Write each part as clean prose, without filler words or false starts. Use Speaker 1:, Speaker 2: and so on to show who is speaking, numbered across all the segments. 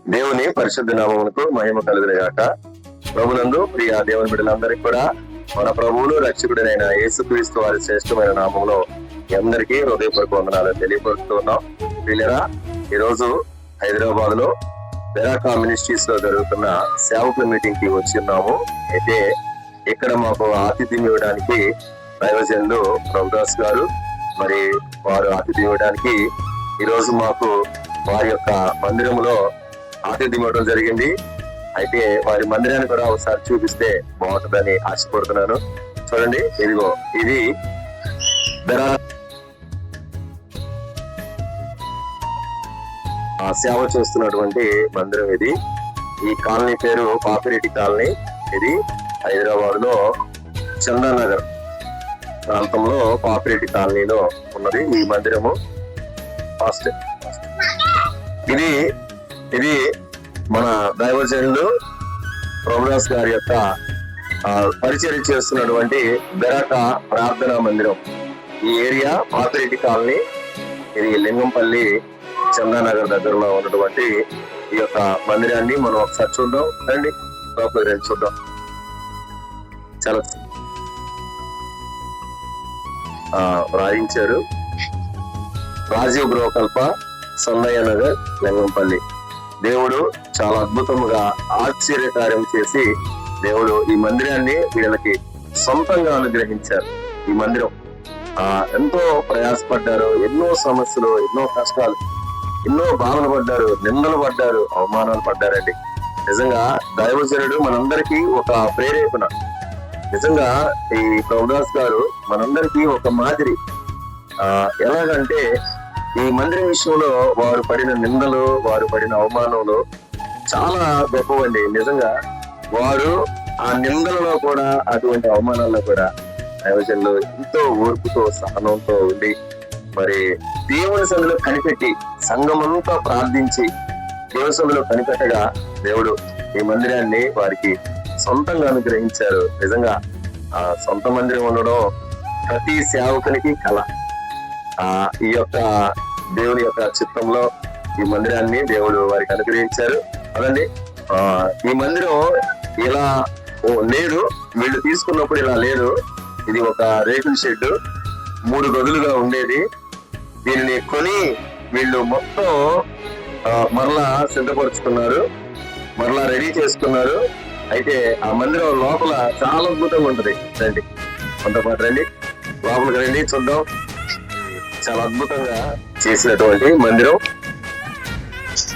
Speaker 1: దేవుని పరిశుద్ధ నామమునకు మహిమ కలుగునుగాక. ప్రభునందు ప్రియ దేవుని బిడ్డలందరికీ కూడా మన ప్రభువును రక్షకుడైన యేసుక్రీస్తు వారి శ్రేష్టమైన నామంలో అందరికీ హృదయపూర్వక వందనాలు తెలియపరుస్తూ ఉన్నాం. వీళ్ళరా ఈరోజు హైదరాబాద్ లో బెరాకా మినిస్ట్రీస్ లో జరుగుతున్న సేవకుల మీటింగ్ కి వచ్చి ఉన్నాము. అయితే ఇక్కడ మాకు ఆతిథ్యం ఇవ్వడానికి దైవజనులు ప్రభుదాస్ గారు మరి వారు ఆతిథ్యం ఇవ్వడానికి ఈరోజు మాకు వారి యొక్క మందిరంలో ఆతిథ్యం ఇవ్వడం జరిగింది. అయితే వారి మందిరాన్ని కూడా ఒకసారి చూపిస్తే బాగుంటుందని ఆశపడుతున్నాను. చూడండి, ఇదిగో ఇది సేవ చేస్తున్నటువంటి మందిరం. ఇది ఈ కాలనీ పేరు పాపిరెడ్డి కాలనీ. ఇది హైదరాబాద్ లో చందానగర్ ప్రాంతంలో పాపిరెడ్డి కాలనీలో ఉన్నది ఈ మందిరము. ఫస్ట్ ఇది మన దైవజనులు ప్రభుదాస్ గారి యొక్క పరిచయం చేస్తున్నటువంటి బెరాకా ప్రార్థనా మందిరం. ఈ ఏరియా పాపిరెడ్డి కాలనీ. ఇది లింగంపల్లి చందానగర్ దగ్గరలో ఉన్నటువంటి ఈ యొక్క మందిరాన్ని మనం ఒకసారి చూద్దాం. రండి, లోపలికి రండి, చూద్దాం. చాలా రాయించారు. రాజీవ్ గృహకల్ప, సన్నయ్య నగర్, లింగంపల్లి. దేవుడు చాలా అద్భుతంగా ఆశ్చర్యకార్యం చేసి దేవుడు ఈ మందిరాన్ని వీళ్ళకి సొంతంగా అనుగ్రహించారు. ఈ మందిరం ఎంతో ప్రయాసపడ్డారు. ఎన్నో సమస్యలు, ఎన్నో కష్టాలు, ఎన్నో బాధలు పడ్డారు, నిందలు పడ్డారు, అవమానాలు పడ్డారండి. నిజంగా దైవజనుడు మనందరికీ ఒక ప్రేరేపణ. నిజంగా ఈ ప్రభుదాస్ గారు మనందరికీ ఒక మాదిరి. ఎలాగంటే ఈ మందిరం విషయంలో వారు పడిన నిందలు, వారు పడిన అవమానాలు చాలా గొప్పవండి. నిజంగా వారు ఆ నిందలలో కూడా, అటువంటి అవమానాల్లో కూడా దైవజనులు ఎంతో ఓర్పుతో, సహనంతో ఉండి మరి దేవుని సన్నిధిలో కనిపెట్టి సంఘమంతా ప్రార్థించి దేవుని సన్నిధిలో కనిపెట్టగా దేవుడు ఈ మందిరాన్ని వారికి సొంతంగా అనుగ్రహించారు. నిజంగా ఆ సొంత మందిరం ఉండడం ప్రతి సేవకునికి కళ. ఈ యొక్క దేవుని యొక్క చిత్తంలో ఈ మందిరాన్ని దేవుడు వారికి అనుగ్రహించారు. అదండి, ఈ మందిరం ఇలా లేదు, వీళ్ళు తీసుకున్నప్పుడు ఇలా లేదు. ఇది ఒక రేకుల షెడ్, 3 గదులుగా ఉండేది. దీనిని కొని వీళ్ళు మొత్తం మరలా సిద్ధపరుచుకున్నారు, మరలా రెడీ చేసుకున్నారు. అయితే ఆ మందిరం లోపల చాలా అద్భుతంగా ఉంటది. రండి, కొంత పాటు రండి, లోపలికి రండి, చూద్దాం. చాలా అద్భుతంగా చేసినటువంటి మందిరం.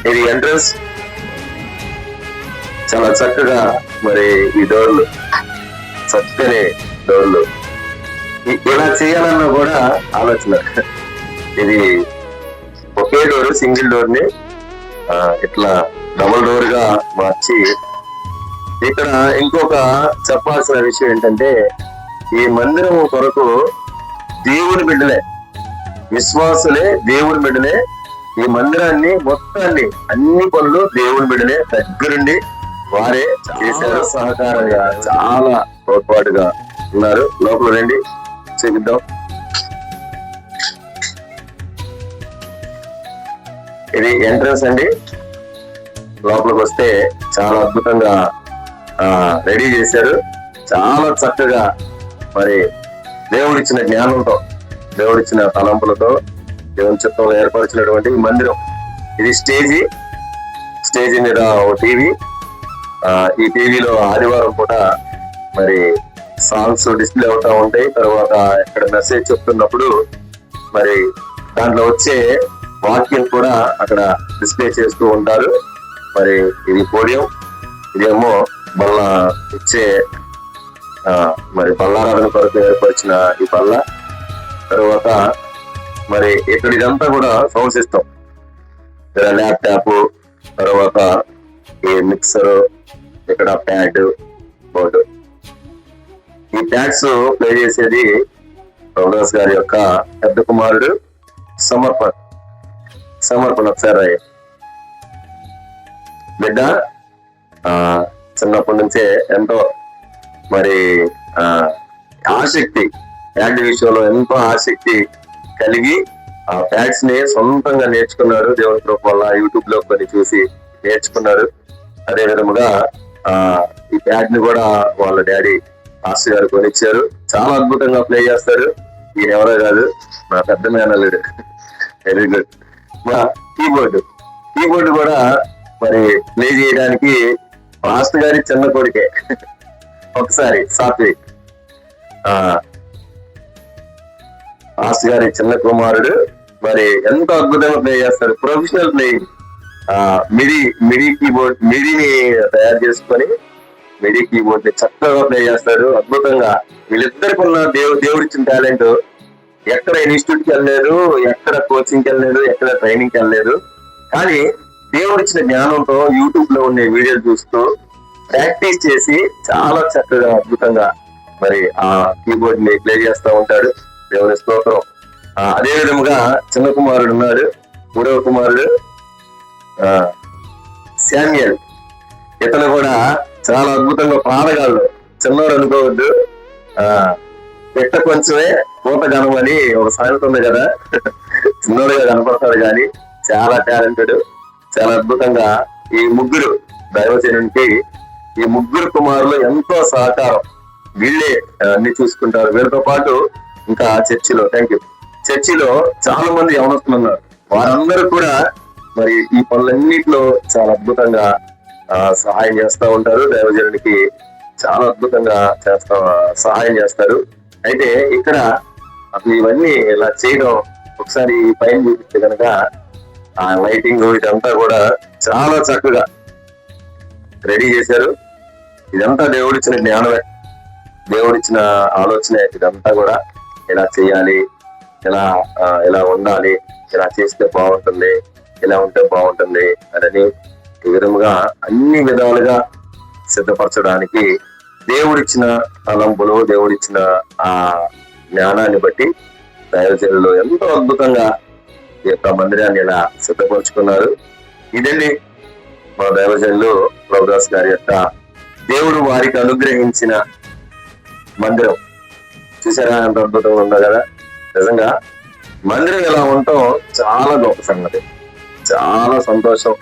Speaker 1: ఇది ఎంట్రన్స్. చాలా చక్కగా మరి ఈ డోర్లు, చక్కని డోర్లు. ఇలా చేయాలన్నా కూడా ఆలోచన. ఇది ఒకే డోర్, సింగిల్ డోర్ ని ఇట్లా డబుల్ డోర్ గా మార్చి. ఇక్కడ ఇంకొక చెప్పాల్సిన విషయం ఏంటంటే, ఈ మందిరం కొరకు దేవుని బిడ్డలే, విశ్వాసులే, దేవుని బిడ్డలే ఈ మందిరాన్ని మొత్తాన్ని, అన్ని పనులు దేవుని బిడ్డలే దగ్గరుండి వారే చేశారు. సహకారంగా చాలా తోడ్పాటుగా ఉన్నారు. లోపల రండి, చూపిద్దాం. ఇది ఎంట్రన్స్ అండి. లోపలికి వస్తే చాలా అద్భుతంగా రెడీ చేశారు. చాలా చక్కగా మరి దేవుడిచ్చిన జ్ఞానంతో, దేవుడిచ్చిన తలంపులతో, దేవుని చిత్తంలో ఏర్పరిచినటువంటి మందిరం. ఇది స్టేజీ మీద ఓ టీవీ. ఈ టీవీలో ఆదివారం పూట మరి సాంగ్స్ డిస్ప్లే అవుతా ఉంటాయి. తర్వాత ఇక్కడ మెసేజ్ చెప్తున్నప్పుడు మరి దాంట్లో వచ్చే వాక్యం కూడా అక్కడ డిస్ప్లే చేస్తూ ఉంటారు. మరి ఇది పోడియం, ఇదేమో బల్ల ఇచ్చే మరి బల్లారాధన కొరకు ఏర్పరిచిన ఈ బల్ల. తర్వాత మరి ఇక్కడ ఇదంతా కూడా సౌండ్ సిస్టమ్, ల్యాప్టాప్, తర్వాత ఈ మిక్సర్, ఇక్కడ ప్యాడ్, బోర్డు. ఈ ప్యాడ్స్ ప్లే చేసేది ప్రభుదాస్ గారి యొక్క పెద్ద కుమారుడు సమర్పణ ఒకసారి బిడ్డ చిన్నప్పటి నుంచే ఎంతో మరి ఆసక్తి, ప్యాడ్ విషయంలో ఎంతో ఆసక్తి కలిగి ఆ ప్యాడ్స్ ని సొంతంగా నేర్చుకున్నాడు. దేవుని కృప వల్ల యూట్యూబ్ లో కొన్ని చూసి నేర్చుకున్నారు. అదే విధముగా ఈ ప్యాడ్ ని కూడా వాళ్ళ డాడీ మాస్టర్ గారు కొనిచ్చారు. చాలా అద్భుతంగా ప్లే చేస్తారు. ఈయన ఎవరో కాదు, నా పెద్ద మేనల్లుడు. Very good. మా కీబోర్డు కూడా మరి ప్లే చేయడానికి మాస్టర్ గారి చిన్న కొడుకే. ఒకసారి సాత్విక్ మాస్టర్ గారి చిన్న కుమారుడు మరి ఎంతో అద్భుతంగా ప్లే చేస్తారు. Professional playing. మిడి కీబోర్డ్, మిడిని తయారు చేసుకొని మిడి కీబోర్డ్ ని చక్కగా ప్లే చేస్తారు. అద్భుతంగా వీళ్ళిద్దరికి ఉన్న దేవుడిచ్చిన టాలెంట్. ఎక్కడ ఇన్స్టిట్యూట్కి వెళ్ళలేదు, ఎక్కడ కోచింగ్కి వెళ్ళలేదు, ఎక్కడ ట్రైనింగ్కి వెళ్ళలేదు. కానీ దేవుడిచ్చిన జ్ఞానంతో యూట్యూబ్ లో ఉండే వీడియోలు చూస్తూ ప్రాక్టీస్ చేసి చాలా చక్కగా అద్భుతంగా మరి ఆ కీబోర్డ్ ని ప్లే చేస్తూ ఉంటాడు. దేవుని స్తోత్రం. అదే విధముగా చిన్న కుమారుడు ఉన్నాడు, 3వ కుమారుడు శామ్యుయల్. ఇతను కూడా చాలా అద్భుతంగా పాడగాళ్ళు. చిన్నవాడు అనుకోవద్దు. పెట్ట కొంచెమే పూత ఘనం అని ఒక సామెత ఉంది కదా. చిన్నోడుగా కనపడతాడు కానీ చాలా టాలెంటెడ్. చాలా అద్భుతంగా ఈ ముగ్గురు దైవజనునికి, ఈ ముగ్గురు కుమారులు ఎంతో సహకారం. వీళ్ళే అన్ని చూసుకుంటారు. వీళ్ళతో పాటు ఇంకా చర్చిలో చాలా మంది యవనస్తులు ఉన్నారు. వారందరూ కూడా మరి ఈ పనులన్నింటిలో చాలా అద్భుతంగా సహాయం చేస్తూ ఉంటారు. దైవజనునికి చాలా అద్భుతంగా సహాయం చేస్తారు. అయితే ఇక్కడ అసలు ఇవన్నీ ఇలా చేయడం, ఒకసారి పైన చూపిస్తే కనుక ఆ లైటింగ్ ఇదంతా కూడా చాలా చక్కగా రెడీ చేశారు. ఇదంతా దేవుడిచ్చిన జ్ఞానమే, దేవుడిచ్చిన ఆలోచనే. ఇదంతా కూడా ఇలా చేయాలి, ఇలా ఉండాలి, ఇలా చేస్తే బాగుంటుంది, ఇలా ఉంటే బాగుంటుంది అని ఈ విధముగా అన్ని విధాలుగా సిద్ధపరచడానికి దేవుడిచ్చిన తలంపులు, దేవుడిచ్చిన ఆ జ్ఞానాన్ని బట్టి దైవజనులు ఎంతో అద్భుతంగా ఈ యొక్క మందిరాన్ని ఇలా సిద్ధపరుచుకున్నారు. ఇదండి మా దైవజనులు ప్రభుదాస్ గారి యొక్క దేవుడు వారికి అనుగ్రహించిన మందిరం. చూసారా ఎంత అద్భుతంగా ఉందో కదా. నిజంగా మందిరం ఇలా ఉండటం చాలా గొప్ప సంగతి, చాలా సంతోషం.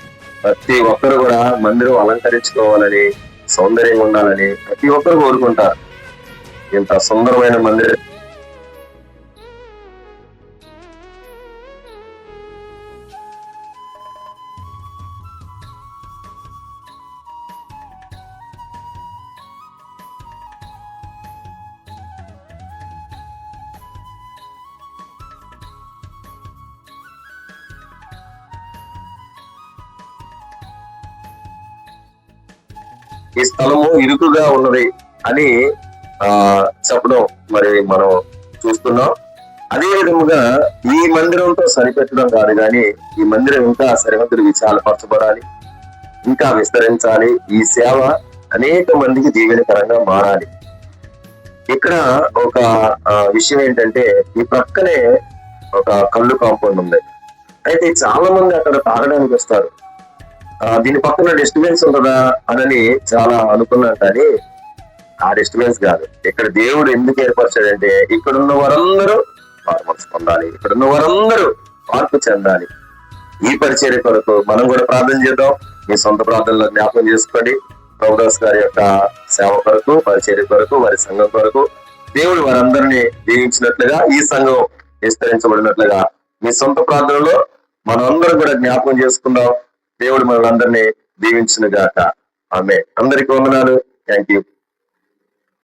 Speaker 1: ప్రతి ఒక్కరు కూడా మందిరం అలంకరించుకోవాలని, సౌందర్యంగా ఉండాలని ప్రతి ఒక్కరు కోరుకుంటారు. ఇంత సుందరమైన మందిరం ఈ స్థలము ఇరుకుగా ఉన్నది అని చెప్పడం మరి మనం చూస్తున్నాం. అదే విధముగా ఈ మందిరంతో సరిపెట్టడం కాదు, కానీ ఈ మందిరం ఇంకా సరిహద్దులు విశాలపరచబడాలి, ఇంకా విస్తరించాలి. ఈ సేవ అనేక మందికి దీవెనకరంగా మారాలి. ఇక్కడ ఒక విషయం ఏంటంటే, ఈ ప్రక్కనే ఒక కళ్ళు కాంపౌండ్ ఉంది. అయితే చాలా మంది అక్కడ తాగడానికి వస్తారు. దీని పక్కన డిస్టర్బెన్స్ ఉంటుందా అని చాలా అనుకున్నాను, కానీ ఆ డిస్టర్బెన్స్ కాదు. ఇక్కడ దేవుడు ఎందుకు ఏర్పరచాడంటే, ఇక్కడ ఉన్న వారందరూ మార్పు పొందాలి, ఇక్కడ ఉన్న వారందరూ మార్పు చెందాలి. ఈ పరిచర్య కొరకు మనం కూడా ప్రార్థన చేద్దాం. మీ సొంత ప్రార్థనలో జ్ఞాపకం చేసుకోండి. ప్రభుదాస్ గారి యొక్క సేవ కొరకు, పరిచర్య కొరకు, వారి సంఘం కొరకు దేవుడు వారందరినీ దీవించినట్లుగా, ఈ సంఘం విస్తరించబడినట్లుగా మీ సొంత ప్రార్థనలో మనందరం కూడా జ్ఞాపకం చేసుకుందాం. దేవుడు మనందరినీ దీవించును గాక. ఆమేన్. అందరికీ వందనాలు. Thank you.